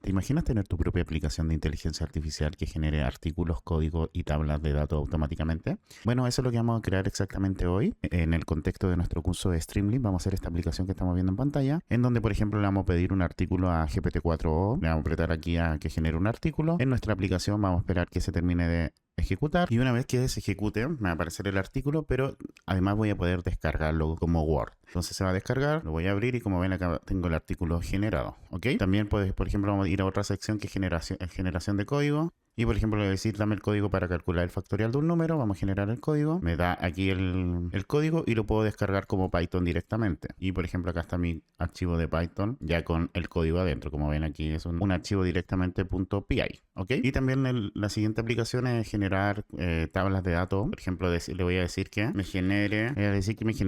¿Te imaginas tener tu propia aplicación de inteligencia artificial que genere artículos, código y tablas de datos automáticamente? Bueno, eso es lo que vamos a crear exactamente hoy. En el contexto de nuestro curso de Streamlit, vamos a hacer esta aplicación que estamos viendo en pantalla, en donde, por ejemplo, le vamos a pedir un artículo a GPT-4o, le vamos a apretar aquí a que genere un artículo. En nuestra aplicación vamos a esperar que se termine de ejecutar y una vez que se ejecute me va a aparecer el artículo, pero además voy a poder descargarlo como Word. Entonces se va a descargar, lo voy a abrir y como ven acá tengo el artículo generado, ¿ok? También puedes, por ejemplo, vamos a ir a otra sección que es generación de código. Y por ejemplo le voy a decir dame el código para calcular el factorial de un número, vamos a generar el código, me da aquí el código y lo puedo descargar como Python directamente. Y por ejemplo acá está mi archivo de Python ya con el código adentro, como ven aquí es un archivo directamente .py, ¿ok? Y también la siguiente aplicación es generar tablas de datos. Por ejemplo le voy a decir que me genere,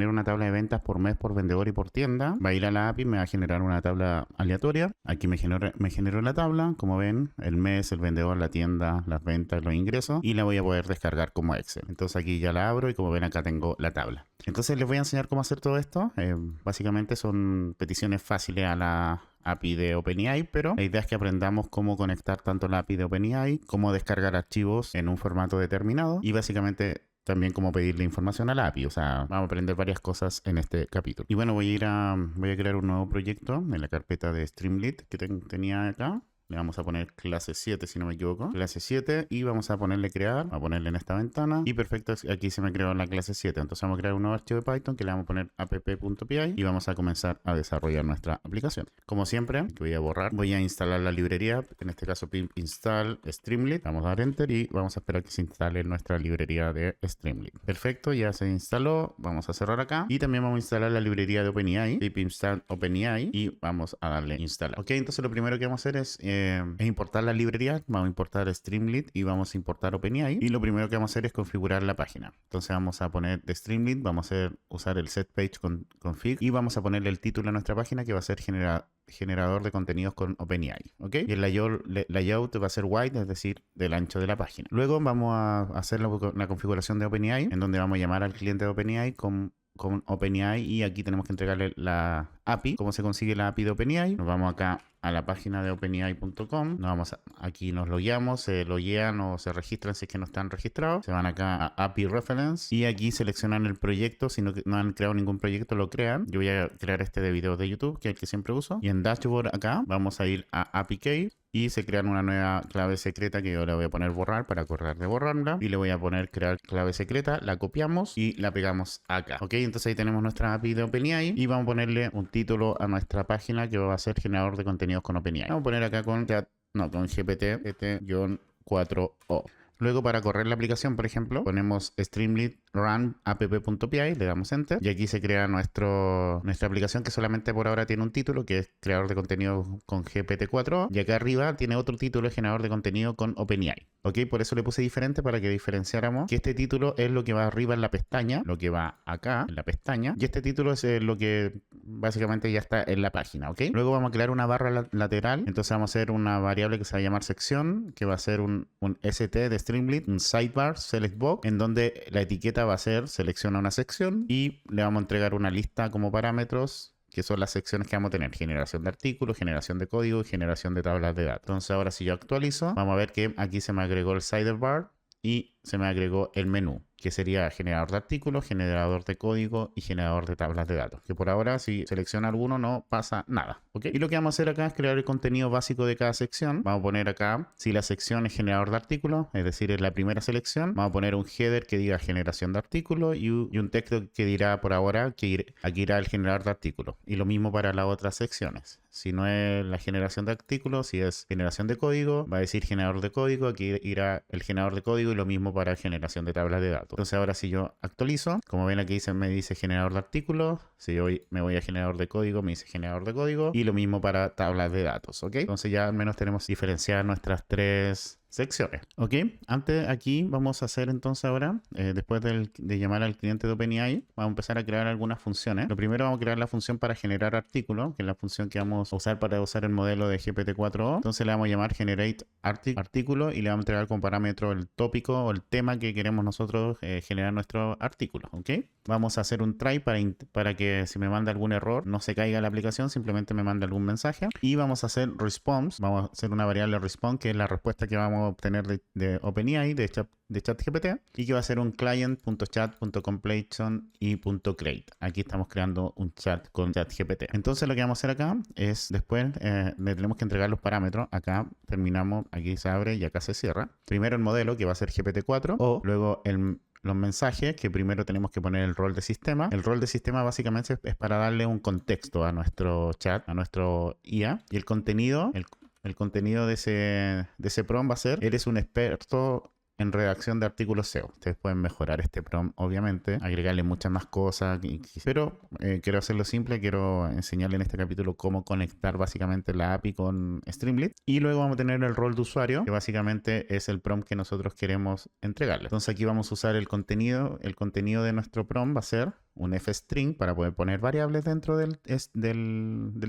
una tabla de ventas por mes, por vendedor y por tienda. Va a ir a la API, me va a generar una tabla aleatoria. Aquí me generó la tabla, como ven, el mes, el vendedor, la tienda, las ventas, los ingresos, y la voy a poder descargar como Excel. Entonces aquí ya la abro y como ven acá tengo la tabla. Entonces les voy a enseñar cómo hacer todo esto. Básicamente son peticiones fáciles a la API de OpenAI, pero la idea es que aprendamos cómo conectar tanto la API de OpenAI, cómo descargar archivos en un formato determinado y básicamente también cómo pedirle información a la API. O sea, vamos a aprender varias cosas en este capítulo. Y bueno, voy a crear un nuevo proyecto en la carpeta de Streamlit que tenía acá. Le vamos a poner clase 7 si no me equivoco. Clase 7 y vamos a ponerle crear. Vamos a ponerle en esta ventana. Y perfecto, aquí se me creó la clase 7. Entonces vamos a crear un nuevo archivo de Python que le vamos a poner app.py y vamos a comenzar a desarrollar nuestra aplicación. Como siempre, que voy a borrar, voy a instalar la librería. En este caso pip install Streamlit. Vamos a dar enter y vamos a esperar que se instale nuestra librería de Streamlit. Perfecto, ya se instaló. Vamos a cerrar acá. Y también vamos a instalar la librería de OpenAI. Pip install OpenAI y vamos a darle instalar. Ok, entonces lo primero que vamos a hacer es importar la librería, vamos a importar Streamlit y vamos a importar OpenAI y lo primero que vamos a hacer es configurar la página. Entonces vamos a poner de Streamlit, vamos a usar el setPageConfig y vamos a ponerle el título a nuestra página que va a ser generador de contenidos con OpenAI, ¿ok? Y el layout va a ser white, es decir, del ancho de la página. Luego vamos a hacer la configuración de OpenAI, en donde vamos a llamar al cliente de OpenAI con OpenAI y aquí tenemos que entregarle la API. ¿Cómo se consigue la API de OpenAI? Nos vamos acá a la página de openai.com, aquí nos logueamos, se loguean o se registran si es que no están registrados, se van acá a API Reference y aquí seleccionan el proyecto. Si no han creado ningún proyecto lo crean. Yo voy a crear este de videos de YouTube, que es el que siempre uso, y en Dashboard acá vamos a ir a API Key y se crean una nueva clave secreta que yo le voy a poner borrar para acordar de borrarla y le voy a poner crear clave secreta, la copiamos y la pegamos acá, ok. Entonces ahí tenemos nuestra API de OpenAI y vamos a ponerle un título a nuestra página que va a ser generador de contenidos con OpenAI. Vamos a poner acá con GPT-4o. Luego para correr la aplicación, por ejemplo, ponemos Streamlit run app.py, le damos enter y aquí se crea nuestra aplicación que solamente por ahora tiene un título que es creador de contenido con GPT-4 y acá arriba tiene otro título, generador de contenido con OpenAI. Ok, por eso le puse diferente para que diferenciáramos que este título es lo que va arriba en la pestaña, lo que va acá en la pestaña y este título es lo que básicamente ya está en la página, ok. Luego vamos a crear una barra lateral, entonces vamos a hacer una variable que se va a llamar sección, que va a ser un st de Streamlit, un sidebar select box, en donde la etiqueta va a ser selecciona una sección y le vamos a entregar una lista como parámetros que son las secciones que vamos a tener: generación de artículos, generación de código y generación de tablas de datos. Entonces ahora si yo actualizo, vamos a ver que aquí se me agregó el sidebar y se me agregó el menú, que sería generador de artículos, generador de código y generador de tablas de datos. Que por ahora, si selecciona alguno, no pasa nada, ¿ok? Y lo que vamos a hacer acá es crear el contenido básico de cada sección. Vamos a poner acá, si la sección es generador de artículos, es decir, es la primera selección, vamos a poner un header que diga generación de artículos y un texto que dirá por ahora que aquí irá el generador de artículos. Y lo mismo para las otras secciones. Si no es la generación de artículos, si es generación de código, va a decir generador de código, aquí irá el generador de código y lo mismo para generación de tablas de datos. Entonces ahora si yo actualizo, como ven aquí me dice generador de artículos, si yo me voy a generador de código, me dice generador de código y lo mismo para tablas de datos, ¿ok? Entonces ya al menos tenemos diferenciadas nuestras tres secciones. Ok, antes aquí vamos a hacer entonces ahora, después de llamar al cliente de OpenAI, vamos a empezar a crear algunas funciones. Lo primero vamos a crear la función para generar artículos, que es la función que vamos a usar para usar el modelo de GPT-4o. Entonces le vamos a llamar generate artículo y le vamos a entregar como parámetro el tópico o el tema que queremos nosotros generar nuestro artículo. Ok, vamos a hacer un try para que si me manda algún error no se caiga la aplicación, simplemente me manda algún mensaje. Y vamos a hacer response, vamos a hacer una variable response que es la respuesta que vamos a obtener de OpenAI, de ChatGPT, y que va a ser un client.chat.completion y .create. Aquí estamos creando un chat con ChatGPT. Entonces lo que vamos a hacer acá es después le tenemos que entregar los parámetros. Acá terminamos, aquí se abre y acá se cierra. Primero el modelo que va a ser GPT-4 o luego los mensajes, que primero tenemos que poner el rol de sistema. El rol de sistema básicamente es para darle un contexto a nuestro chat, a nuestro IA. Y el contenido, el contenido de ese prompt va a ser: eres un experto en redacción de artículos SEO. Ustedes pueden mejorar este prompt, obviamente, agregarle muchas más cosas, pero quiero hacerlo simple. Quiero enseñarle en este capítulo cómo conectar básicamente la API con Streamlit. Y luego vamos a tener el rol de usuario, que básicamente es el prompt que nosotros queremos entregarle. Entonces aquí vamos a usar el contenido. El contenido de nuestro prompt va a ser un f-string para poder poner variables dentro del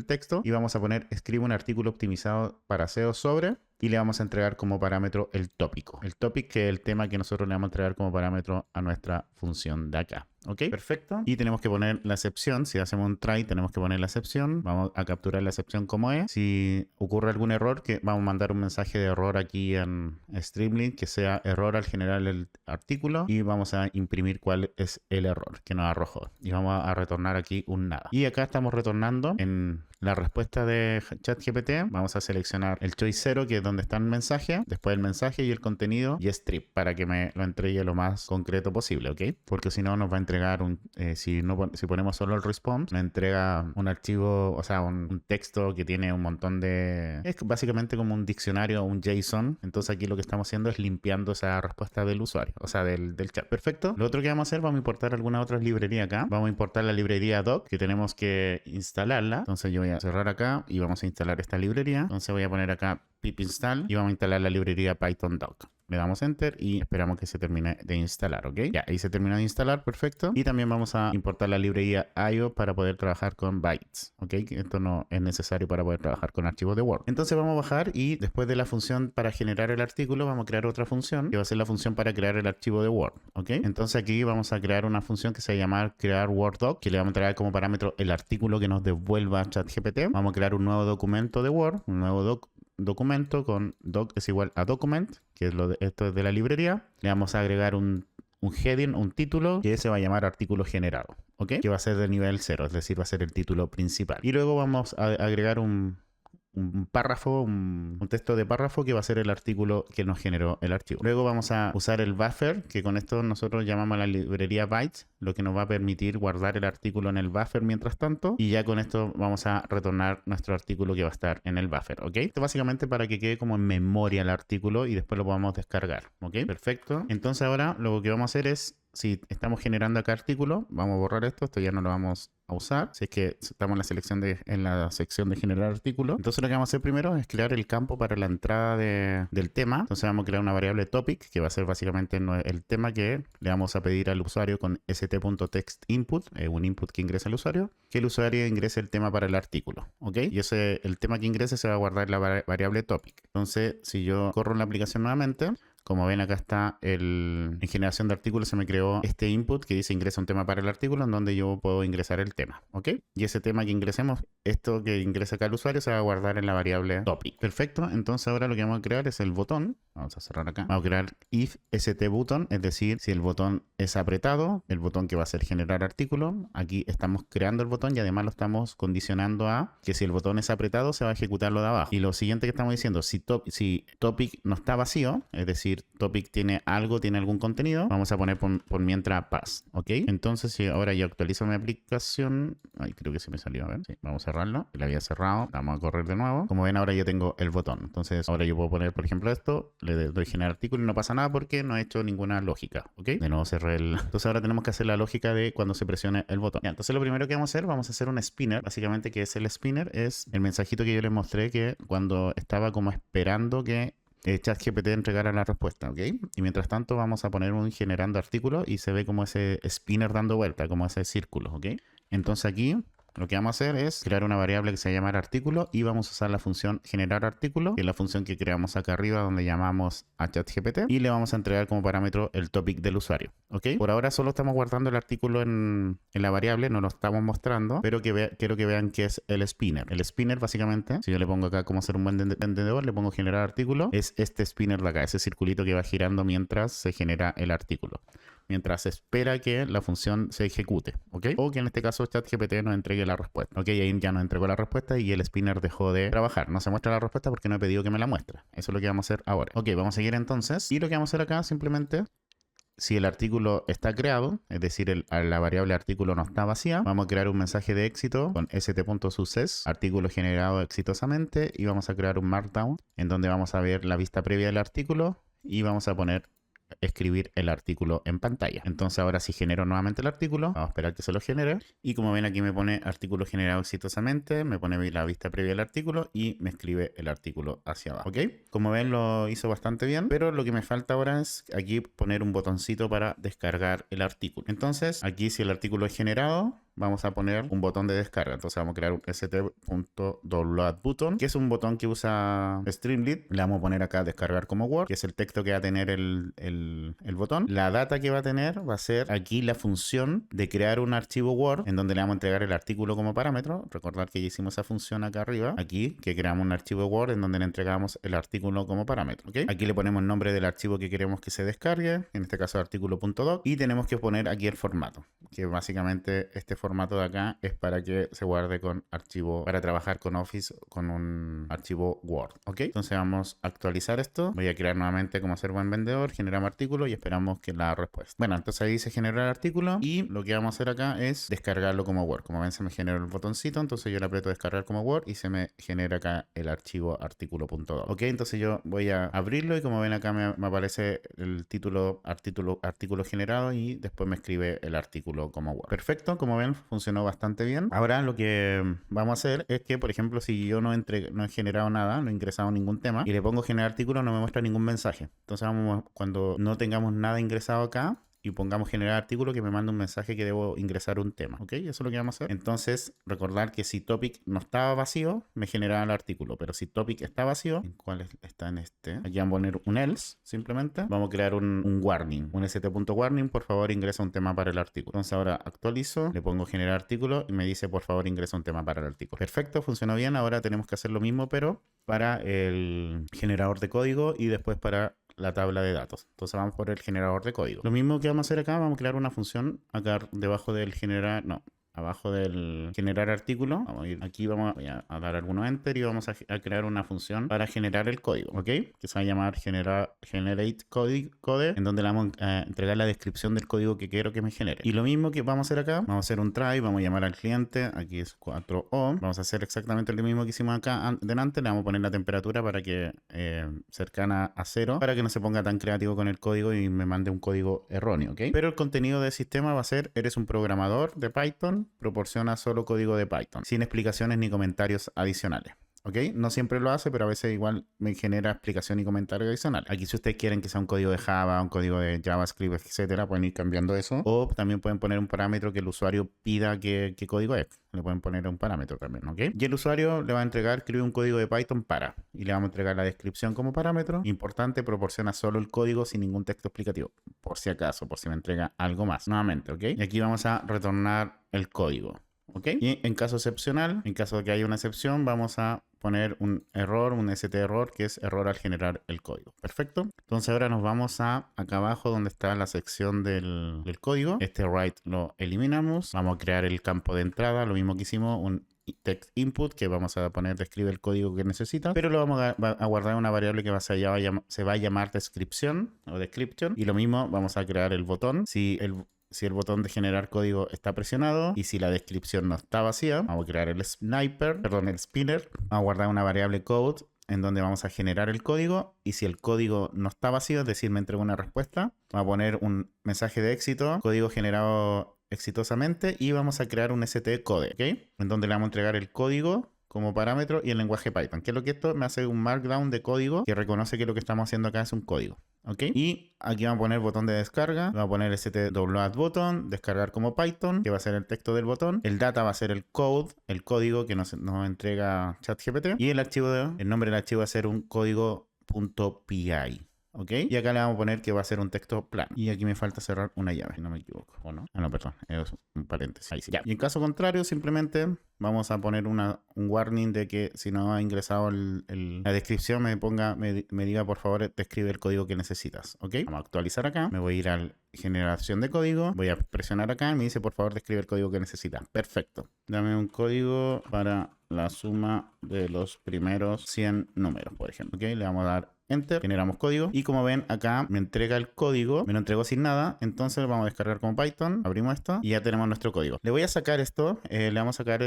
texto, y vamos a poner: escribe un artículo optimizado para SEO sobre, y le vamos a entregar como parámetro el tópico. El topic, que es el tema que nosotros le vamos a entregar como parámetro a nuestra función de acá. Ok, perfecto. Y tenemos que poner la excepción. Si hacemos un try, tenemos que poner la excepción. Vamos a capturar la excepción como es. Si ocurre algún error, que vamos a mandar un mensaje de error aquí en Streamlit, que sea error al generar el artículo, y vamos a imprimir cuál es el error que nos arrojó. Y vamos a retornar aquí un nada. Y acá estamos retornando en la respuesta de ChatGPT. Vamos a seleccionar el choice 0, que es donde está el mensaje, después el mensaje y el contenido, y strip, para que me lo entregue lo más concreto posible, ¿ok? Porque si no nos va a entregar si ponemos solo el response, nos entrega un archivo, o sea, un texto que tiene un montón es básicamente como un diccionario, un JSON. Entonces aquí lo que estamos haciendo es limpiando esa respuesta del usuario, o sea, del chat. Perfecto. Lo otro que vamos a hacer, vamos a importar alguna otra librería acá. Vamos a importar la librería doc, que tenemos que instalarla. Entonces yo voy a cerrar acá y vamos a instalar esta librería. Entonces voy a poner acá pip install y vamos a instalar la librería Python doc. Le damos enter y esperamos que se termine de instalar, ¿ok? Ya, ahí se terminó de instalar, perfecto. Y también vamos a importar la librería IO para poder trabajar con bytes, ¿ok? Esto no es necesario para poder trabajar con archivos de Word. Entonces vamos a bajar, y después de la función para generar el artículo, vamos a crear otra función, que va a ser la función para crear el archivo de Word, ¿ok? Entonces aquí vamos a crear una función que se va a llamar crear Word doc, que le vamos a traer como parámetro el artículo que nos devuelva ChatGPT. Vamos a crear un nuevo documento de Word, un nuevo documento con doc es igual a document, que es esto es de la librería. Le vamos a agregar un heading, un título, que se va a llamar artículo generado, ¿ok? Que va a ser de nivel 0, es decir, va a ser el título principal. Y luego vamos a agregar un párrafo, un texto de párrafo, que va a ser el artículo que nos generó el archivo. Luego vamos a usar el buffer, que con esto nosotros llamamos la librería bytes, lo que nos va a permitir guardar el artículo en el buffer mientras tanto, y ya con esto vamos a retornar nuestro artículo que va a estar en el buffer, ¿ok? Esto básicamente para que quede como en memoria el artículo y después lo podamos descargar, ¿ok? Perfecto. Entonces ahora lo que vamos a hacer es, si estamos generando acá artículo, vamos a borrar esto ya no lo vamos a usar, si es que estamos en la sección de generar artículo. Entonces lo que vamos a hacer primero es crear el campo para la entrada del tema. Entonces vamos a crear una variable topic, que va a ser básicamente el tema que le vamos a pedir al usuario con st.textInput, un input que ingresa el usuario, que el usuario ingrese el tema para el artículo, ¿ok? Y el tema que ingrese se va a guardar en la variable topic. Entonces si yo corro en la aplicación nuevamente, como ven, acá está en generación de artículos se me creó este input que dice ingresa un tema para el artículo, en donde yo puedo ingresar el tema, ¿ok? Y ese tema que ingresemos, esto que ingresa acá el usuario, se va a guardar en la variable topic. Perfecto. Entonces ahora lo que vamos a crear es el botón. Vamos a cerrar acá. Vamos a crear if stButton, es decir, si el botón es apretado, el botón que va a ser generar artículo. Aquí estamos creando el botón y además lo estamos condicionando a que si el botón es apretado, se va a ejecutar lo de abajo. Y lo siguiente que estamos diciendo, si topic no está vacío, es decir, topic tiene algún contenido, vamos a poner por mientras pass, ¿ok? Entonces, si ahora yo actualizo mi aplicación, creo que se me salió, a ver, sí, vamos a cerrarlo, la había cerrado, vamos a correr de nuevo. Como ven, ahora yo tengo el botón, entonces ahora yo puedo poner, por ejemplo, esto, le doy generar artículo y no pasa nada porque no he hecho ninguna lógica, ¿ok? De nuevo cerré entonces ahora tenemos que hacer la lógica de cuando se presione el botón. Ya, entonces lo primero que vamos a hacer un spinner, básicamente, que es el spinner, es el mensajito que yo les mostré, que cuando estaba como esperando que ChatGPT entregara la respuesta, ¿ok? Y mientras tanto vamos a poner un generando artículo y se ve como ese spinner dando vuelta, como ese círculo, ¿ok? Entonces aquí lo que vamos a hacer es crear una variable que se llama artículo y vamos a usar la función generar artículo, que es la función que creamos acá arriba donde llamamos a ChatGPT y le vamos a entregar como parámetro el topic del usuario, ¿ok? Por ahora solo estamos guardando el artículo en la variable, no lo estamos mostrando, pero quiero que vean que es el spinner. El spinner básicamente, si yo le pongo acá como ser un buen vendedor, le pongo generar artículo, es este spinner de acá, ese circulito que va girando mientras se genera el artículo, mientras espera que la función se ejecute, ¿ok? O que en este caso ChatGPT nos entregue la respuesta, ¿ok? Ahí ya nos entregó la respuesta y el spinner dejó de trabajar. No se muestra la respuesta porque no he pedido que me la muestre. Eso es lo que vamos a hacer ahora. Ok, vamos a seguir entonces. Y lo que vamos a hacer acá simplemente, si el artículo está creado, es decir, la variable artículo no está vacía, vamos a crear un mensaje de éxito con st.success, artículo generado exitosamente, y vamos a crear un markdown en donde vamos a ver la vista previa del artículo y vamos a poner escribir el artículo en pantalla. Entonces ahora si genero nuevamente el artículo, vamos a esperar que se lo genere y como ven aquí me pone artículo generado exitosamente, me pone la vista previa del artículo y me escribe el artículo hacia abajo, ¿ok? Como ven lo hizo bastante bien, pero lo que me falta ahora es aquí poner un botoncito para descargar el artículo. Entonces aquí si el artículo es generado, vamos a poner un botón de descarga. Entonces vamos a crear un st.download button, que es un botón que usa Streamlit. Le vamos a poner acá descargar como Word, que es el texto que va a tener el botón. La data que va a tener va a ser aquí la función de crear un archivo Word en donde le vamos a entregar el artículo como parámetro. Recordar que ya hicimos esa función acá arriba, aquí, que creamos un archivo Word en donde le entregamos el artículo como parámetro, ¿ok? Aquí le ponemos el nombre del archivo que queremos que se descargue, en este caso artículo.doc, y tenemos que poner aquí el formato, que básicamente este formato de acá es para que se guarde con archivo, para trabajar con Office con un archivo Word, ¿ok? Entonces vamos a actualizar esto. Voy a crear nuevamente como ser buen vendedor, generamos artículo y esperamos que la respuesta. Bueno, entonces ahí se generó el artículo y lo que vamos a hacer acá es descargarlo como Word. Como ven se me generó el botoncito, entonces yo le aprieto descargar como Word y se me genera acá el archivo artículo.doc, ¿ok? Entonces yo voy a abrirlo y como ven acá me aparece el título artículo generado y después me escribe el artículo como Word. Perfecto, como ven funcionó bastante bien. Ahora lo que vamos a hacer es que, por ejemplo, si yo no he generado nada, no he ingresado ningún tema y le pongo generar artículo, no me muestra ningún mensaje. Entonces cuando no tengamos nada ingresado acá y pongamos generar artículo, que me manda un mensaje que debo ingresar un tema, ¿ok? Eso es lo que vamos a hacer. Entonces, recordar que si topic no estaba vacío, me generaba el artículo, pero si topic está vacío, ¿en cuál está en este? Aquí vamos a poner un else, simplemente. Vamos a crear un warning, un st.warning, por favor ingresa un tema para el artículo. Entonces ahora actualizo, le pongo generar artículo y me dice, por favor ingresa un tema para el artículo. Perfecto, funcionó bien. Ahora tenemos que hacer lo mismo, pero para el generador de código y después para la tabla de datos. Entonces vamos por el generador de código. Lo mismo que vamos a hacer acá, vamos a crear una función acá debajo del abajo del generar artículo. Vamos a ir aquí, voy a dar algunos enter y vamos a crear una función para generar el código, ¿ok? Que se va a llamar generate code, en donde le vamos a entregar la descripción del código que quiero que me genere. Y lo mismo que vamos a hacer acá, vamos a hacer un try, vamos a llamar al cliente, aquí es 4O, vamos a hacer exactamente lo mismo que hicimos acá delante, le vamos a poner la temperatura para que cercana a 0, para que no se ponga tan creativo con el código y me mande un código erróneo, ¿ok? Pero el contenido del sistema va a ser, eres un programador de Python, proporciona solo código de Python, sin explicaciones ni comentarios adicionales. ¿Ok? No siempre lo hace, pero a veces igual me genera explicación y comentario adicional. Aquí si ustedes quieren que sea un código de Java, un código de JavaScript, etcétera, pueden ir cambiando eso. O también pueden poner un parámetro que el usuario pida qué código es. Le pueden poner un parámetro también, ¿ok? Y el usuario le va a entregar, escribe un código de Python para. Y le vamos a entregar la descripción como parámetro. Importante, proporciona solo el código sin ningún texto explicativo. Por si acaso, por si me entrega algo más. Nuevamente, ¿ok? Y aquí vamos a retornar el código. ¿Ok? Y en caso excepcional, en caso de que haya una excepción, vamos a poner un error, un st-error, que es error al generar el código. Perfecto. Entonces ahora nos vamos acá abajo donde está la sección del código. Este write lo eliminamos. Vamos a crear el campo de entrada, lo mismo que hicimos, un text input, que vamos a poner, describe el código que necesita, pero lo vamos a guardar en una variable que se va a llamar descripción o description. Y lo mismo, vamos a crear el botón. Si el botón de generar código está presionado y si la descripción no está vacía, vamos a crear el spinner. Vamos a guardar una variable code en donde vamos a generar el código y si el código no está vacío, es decir, me entrega una respuesta, vamos a poner un mensaje de éxito, código generado exitosamente y vamos a crear un stcode, ¿ok? En donde le vamos a entregar el código como parámetro y el lenguaje Python. Que es lo que esto me hace un markdown de código que reconoce que lo que estamos haciendo acá es un código. ¿Ok? Y aquí vamos a poner botón de descarga. Vamos a poner stdownload button, descargar como Python, que va a ser el texto del botón. El data va a ser el código que nos entrega ChatGPT. Y el nombre del archivo va a ser un código.py. ¿Ok? Y acá le vamos a poner que va a ser un texto plano. Y aquí me falta cerrar una llave, si no me equivoco, ¿o no? Ah, no, perdón, es un paréntesis. Ahí sí. Ya. Y en caso contrario, simplemente vamos a poner un warning de que si no ha ingresado la descripción, me diga por favor, te escribe el código que necesitas. ¿Ok? Vamos a actualizar acá. Me voy a ir a generación de código. Voy a presionar acá y me dice por favor, describe el código que necesitas. Perfecto. Dame un código para la suma de los primeros 100 números, por ejemplo. ¿Ok? Le vamos a dar Enter, generamos código y como ven acá me entrega el código, me lo entregó sin nada, entonces lo vamos a descargar como Python, abrimos esto y ya tenemos nuestro código. Le voy a sacar esto, le vamos a sacar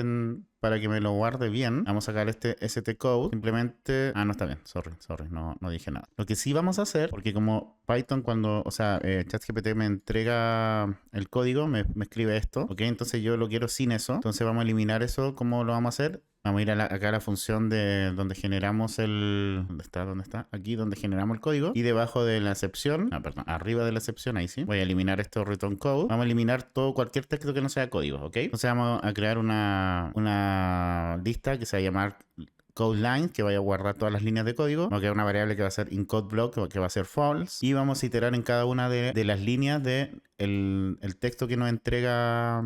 para que me lo guarde bien, vamos a sacar este stcode, simplemente, no está bien, sorry, no dije nada. Lo que sí vamos a hacer, porque como Python ChatGPT me entrega el código, me escribe esto, ok, entonces yo lo quiero sin eso, entonces vamos a eliminar eso. ¿Cómo lo vamos a hacer? Vamos a ir acá a la función de donde generamos ¿Dónde está? Aquí donde generamos el código. Y debajo de la excepción, arriba de la excepción, ahí sí. Voy a eliminar esto return code. Vamos a eliminar cualquier texto que no sea código, ¿ok? Entonces vamos a crear una lista que se va a llamar code lines, que vaya a guardar todas las líneas de código. Vamos a crear una variable que va a ser incodeblock, que va a ser false. Y vamos a iterar en cada una de las líneas de el texto que nos entrega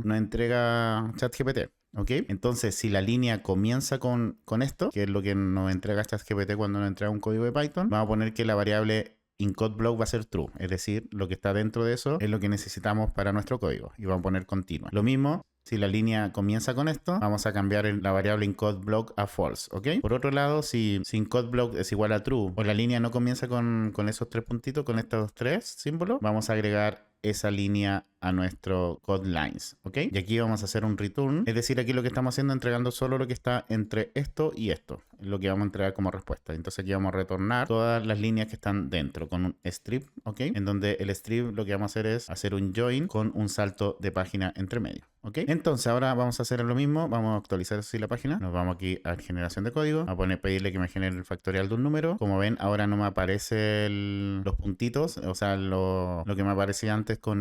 ChatGPT. ¿Ok? Entonces, si la línea comienza con esto, que es lo que nos entrega ChatGPT cuando nos entrega un código de Python, vamos a poner que la variable incodeblock va a ser true. Es decir, lo que está dentro de eso es lo que necesitamos para nuestro código. Y vamos a poner continua. Lo mismo, si la línea comienza con esto, vamos a cambiar la variable incodeblock a false, ¿ok? Por otro lado, si incodeblock es igual a true o la línea no comienza con esos tres puntitos, con estos tres símbolos, vamos a agregar esa línea a nuestro code lines, ¿ok? Y aquí vamos a hacer un return, es decir, aquí lo que estamos haciendo es entregando solo lo que está entre esto y esto, es lo que vamos a entregar como respuesta. Entonces aquí vamos a retornar todas las líneas que están dentro con un strip, ¿ok? En donde el strip lo que vamos a hacer es hacer un join con un salto de página entre medio, ¿ok? Entonces ahora vamos a hacer lo mismo, vamos a actualizar así la página, nos vamos aquí a generación de código, a pedirle que me genere el factorial de un número. Como ven, ahora no me aparecen los puntitos, o sea, lo que me aparecía antes con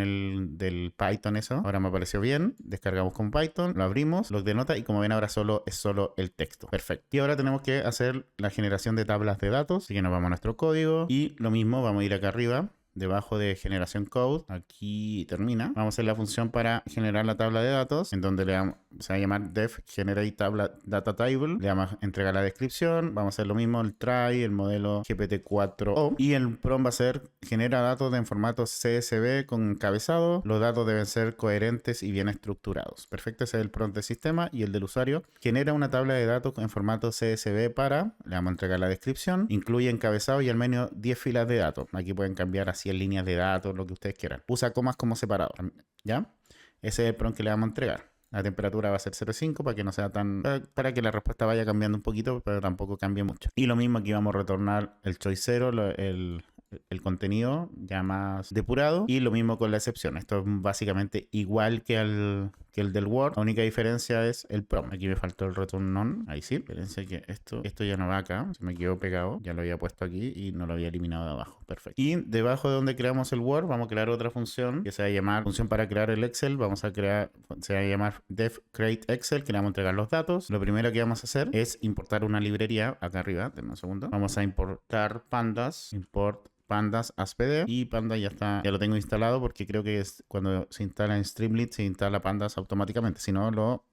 del Python, eso ahora me apareció bien. Descargamos con Python, lo abrimos, lo denota y como ven ahora es solo el texto. Perfecto. Y ahora tenemos que hacer la generación de tablas de datos, así que nos vamos a nuestro código y lo mismo, vamos a ir acá arriba debajo de generación code, aquí termina. Vamos a hacer la función para generar la tabla de datos, en donde se va a llamar def generate data table, le vamos a entregar la descripción, vamos a hacer lo mismo, el try, el modelo GPT-4o, y el prompt va a ser genera datos en formato CSV con encabezado, los datos deben ser coherentes y bien estructurados. Perfecto, ese es el prompt del sistema. Y el del usuario, genera una tabla de datos en formato CSV le vamos a entregar la descripción, incluye encabezado y al menos 10 filas de datos. Aquí pueden cambiar así en líneas de datos, lo que ustedes quieran. Usa comas como separador, ¿ya? Ese es el prompt que le vamos a entregar. La temperatura va a ser 0,5 para que no sea para que la respuesta vaya cambiando un poquito, pero tampoco cambie mucho. Y lo mismo aquí vamos a retornar el choice 0, el contenido ya más depurado, y lo mismo con la excepción. Esto es básicamente igual que el del Word. La única diferencia es el prompt. Aquí me faltó el return none. Ahí sí. Espérense que esto ya no va acá. Se me quedó pegado. Ya lo había puesto aquí y no lo había eliminado de abajo. Perfecto. Y debajo de donde creamos el Word, vamos a crear otra función que se va a llamar función para crear el Excel. Se va a llamar def create Excel, que le vamos a entregar los datos. Lo primero que vamos a hacer es importar una librería acá arriba. Denme un segundo. Vamos a importar pandas. Pandas as PDF, y Pandas ya lo tengo instalado porque creo que cuando se instala en Streamlit se instala Pandas automáticamente, si no lo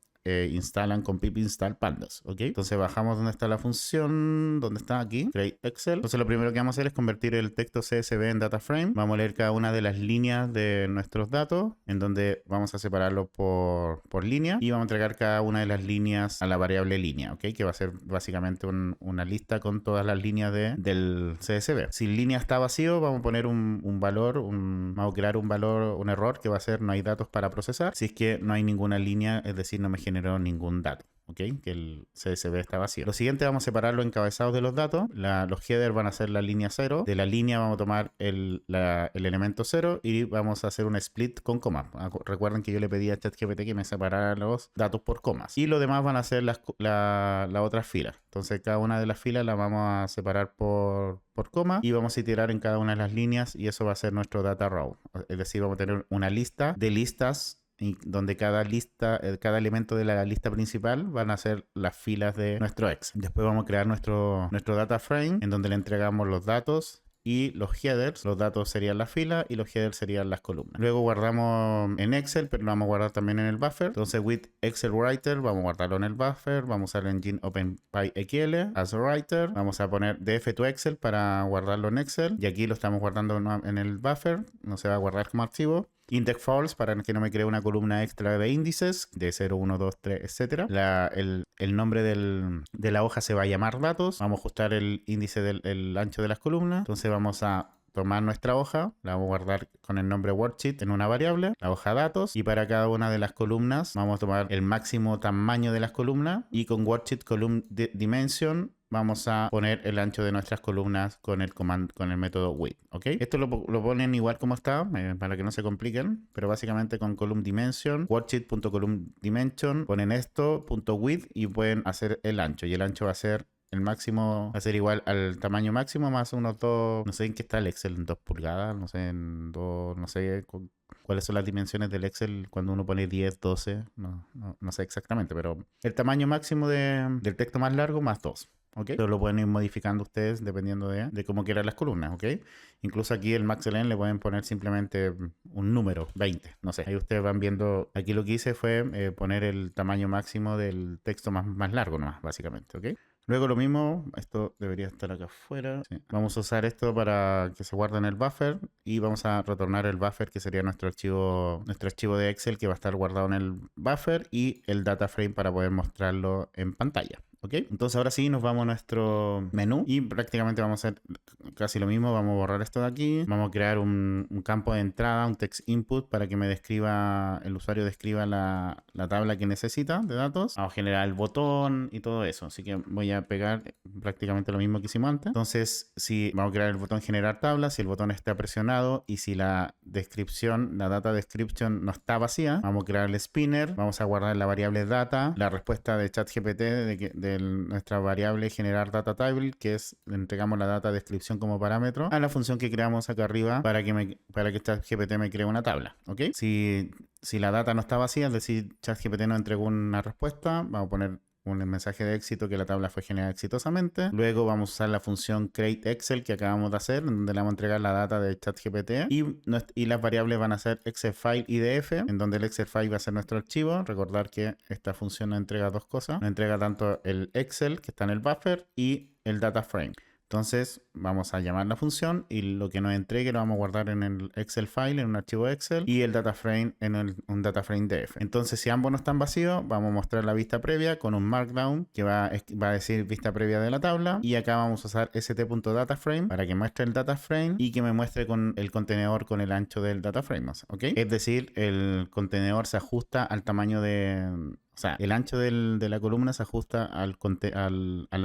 instalan con pip install pandas, ¿ok? Entonces bajamos donde está la función, donde está aquí, create Excel. Entonces lo primero que vamos a hacer es convertir el texto CSV en data frame. Vamos a leer cada una de las líneas de nuestros datos, en donde vamos a separarlo por línea, y vamos a entregar cada una de las líneas a la variable línea, ¿ok? Que va a ser básicamente una lista con todas las líneas del CSV. Si línea está vacío, vamos a poner un valor, vamos a crear un error que va a ser no hay datos para procesar. Si es que no hay ninguna línea, es decir, no me generó ningún dato. ¿ok? Que el CSV está vacío. Lo siguiente, vamos a separar los encabezados de los datos. Los headers van a ser la línea 0. De la línea vamos a tomar el elemento 0 y vamos a hacer un split con comas. Recuerden que yo le pedí a ChatGPT que me separara los datos por comas. Y lo demás van a ser las otras filas. Entonces cada una de las filas la vamos a separar por coma y vamos a iterar en cada una de las líneas y eso va a ser nuestro data row. Es decir, vamos a tener una lista de listas y donde cada elemento de la lista principal van a ser las filas de nuestro Excel. Después vamos a crear nuestro data frame en donde le entregamos los datos y los headers. Los datos serían las filas y los headers serían las columnas. Luego guardamos en Excel, pero lo vamos a guardar también en el buffer. Entonces with Excel Writer vamos a guardarlo en el buffer. Vamos a usar el engine OpenPyEQL as a writer. Vamos a poner df to Excel para guardarlo en Excel. Y aquí lo estamos guardando en el buffer. No se va a guardar como archivo. Index false para que no me cree una columna extra de índices de 0, 1, 2, 3, etc. El nombre de la hoja se va a llamar datos. Vamos a ajustar el índice del ancho de las columnas. Entonces vamos a tomar nuestra hoja, la vamos a guardar con el nombre worksheet en una variable, la hoja datos, y para cada una de las columnas vamos a tomar el máximo tamaño de las columnas y con worksheet column dimension vamos a poner el ancho de nuestras columnas con el método width, ¿ok? Esto lo ponen igual como está, para que no se compliquen, pero básicamente con column dimension, worksheet.column dimension, ponen esto, .width y pueden hacer el ancho, y el ancho va a ser el máximo, va a ser igual al tamaño máximo más unos 2, no sé en qué está el Excel, en 2 pulgadas, no sé, en 2, no sé cuáles son las dimensiones del Excel cuando uno pone 10, 12, no sé exactamente, pero el tamaño máximo del texto más largo más 2. ¿Ok? Pero lo pueden ir modificando ustedes dependiendo de cómo quieran las columnas, ¿ok? Incluso aquí el maxLN le pueden poner simplemente un número, 20, no sé. Ahí ustedes van viendo, aquí lo que hice fue poner el tamaño máximo del texto más largo nomás, básicamente, ¿ok? Luego lo mismo, esto debería estar acá afuera. Sí. Vamos a usar esto para que se guarde en el buffer y vamos a retornar el buffer que sería nuestro archivo de Excel que va a estar guardado en el buffer y el data frame para poder mostrarlo en pantalla. ¿Ok? Entonces ahora sí nos vamos a nuestro menú y prácticamente vamos a hacer casi lo mismo. Vamos a borrar esto de aquí. Vamos a crear un campo de entrada, un text input para que el usuario describa la tabla que necesita de datos. Vamos a generar el botón y todo eso. Así que voy a pegar prácticamente lo mismo que hicimos antes. Entonces, vamos a crear el botón generar tabla. Si el botón está presionado y si la data description no está vacía, vamos a crear el spinner. Vamos a guardar la variable data, la respuesta de ChatGPT de nuestra variable generar data table, que le entregamos la data descripción como parámetro a la función que creamos acá arriba para que ChatGPT me cree una tabla, ¿ok? Si la data no está vacía, es decir, ChatGPT no entregó una respuesta, vamos a poner un mensaje de éxito que la tabla fue generada exitosamente. Luego vamos a usar la función create Excel que acabamos de hacer, donde le vamos a entregar la data de ChatGPT y las variables van a ser Excel file IDF, en donde el Excel file va a ser nuestro archivo. Recordar que esta función nos entrega dos cosas. Nos entrega tanto el Excel que está en el buffer y el data frame. Entonces vamos a llamar la función y lo que nos entregue lo vamos a guardar en el Excel file, en un archivo Excel, y el data frame en un data frame DF. Entonces si ambos no están vacíos, vamos a mostrar la vista previa con un markdown que va a decir vista previa de la tabla, y acá vamos a usar st.dataframe para que muestre el data frame y que me muestre con el contenedor con el ancho del data frame, ¿ok? Es decir, el contenedor se ajusta al tamaño o sea, el ancho de la columna se ajusta al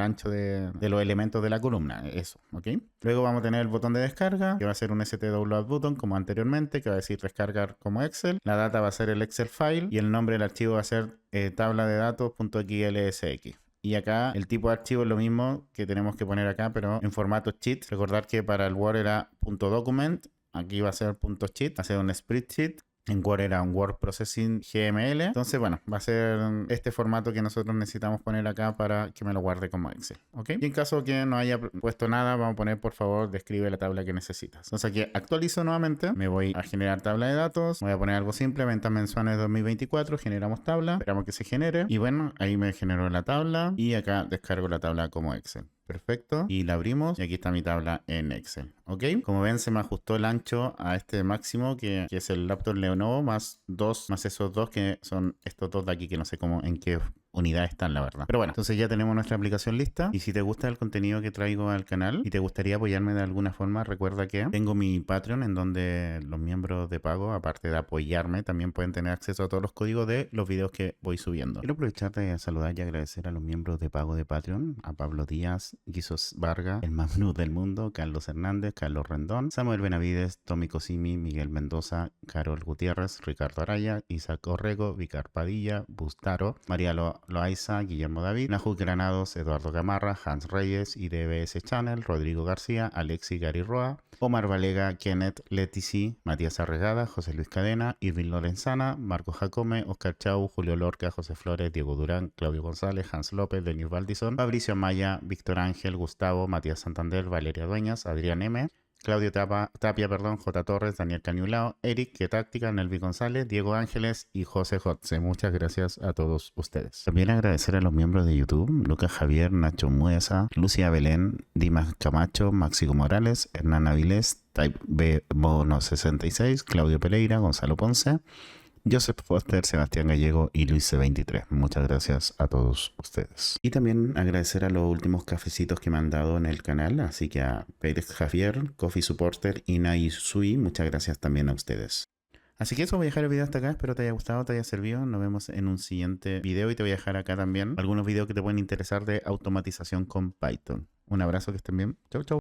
ancho de los elementos de la columna, eso, ¿ok? Luego vamos a tener el botón de descarga, que va a ser un st download button como anteriormente, que va a decir descargar como Excel. La data va a ser el Excel file y el nombre del archivo va a ser tabla de datos.xlsx. Y acá el tipo de archivo es lo mismo que tenemos que poner acá, pero en formato sheet. Recordar que para el Word era .document, aquí va a ser .sheet, va a ser un spreadsheet. En Word era un Word Processing GML. Entonces, bueno, va a ser este formato que nosotros necesitamos poner acá para que me lo guarde como Excel, ¿ok? Y en caso que no haya puesto nada, vamos a poner, por favor, describe la tabla que necesitas. Entonces aquí actualizo nuevamente. Me voy a generar tabla de datos. Voy a poner algo simple, ventas mensuales 2024. Generamos tabla. Esperamos que se genere. Y bueno, ahí me generó la tabla. Y acá descargo la tabla como Excel. Perfecto, y la abrimos y aquí está mi tabla en Excel, ¿ok? Como ven, se me ajustó el ancho a este máximo que es el laptop Lenovo más esos dos que son estos dos de aquí que no sé en qué unidades están, la verdad. Pero bueno, entonces ya tenemos nuestra aplicación lista. Y si te gusta el contenido que traigo al canal y te gustaría apoyarme de alguna forma, recuerda que tengo mi Patreon en donde los miembros de pago, aparte de apoyarme, también pueden tener acceso a todos los códigos de los videos que voy subiendo. Quiero aprovechar de saludar y agradecer a los miembros de pago de Patreon, a Pablo Díaz, Guisos Varga, el más nudo del mundo, Carlos Hernández, Carlos Rendón, Samuel Benavides, Tommy Cosimi, Miguel Mendoza, Carol Gutiérrez, Ricardo Araya, Isaac Orrego, Vicar Padilla, Bustaro, María Loaiza, Guillermo David, Najú Granados, Eduardo Gamarra, Hans Reyes, IDBS Channel, Rodrigo García, Alexi Gary Roa, Omar Valega, Kenneth Letici, Matías Arregada, José Luis Cadena, Irvin Lorenzana, Marco Jacome, Oscar Chau, Julio Lorca, José Flores, Diego Durán, Claudio González, Hans López, Denis Valdizón, Fabricio Maya, Víctor Ángel, Gustavo, Matías Santander, Valeria Dueñas, Adrián M., Claudio Tapia, J. Torres, Daniel Cañulao, Eric, Qué Táctica, Nelvi González, Diego Ángeles y José Jotze. Muchas gracias a todos ustedes. También agradecer a los miembros de YouTube, Lucas Javier, Nacho Muesa, Lucia Belén, Dimas Camacho, Máxico Morales, Hernán Avilés, Type B Bono 66, Claudio Pereira, Gonzalo Ponce, Joseph Foster, Sebastián Gallego y Luis C23. Muchas gracias a todos ustedes. Y también agradecer a los últimos cafecitos que me han dado en el canal. Así que a Pérez Javier, Coffee Supporter y Nai Sui, muchas gracias también a ustedes. Así que eso, voy a dejar el video hasta acá. Espero te haya gustado, te haya servido. Nos vemos en un siguiente video y te voy a dejar acá también algunos videos que te pueden interesar de automatización con Python. Un abrazo, que estén bien. Chau, chau.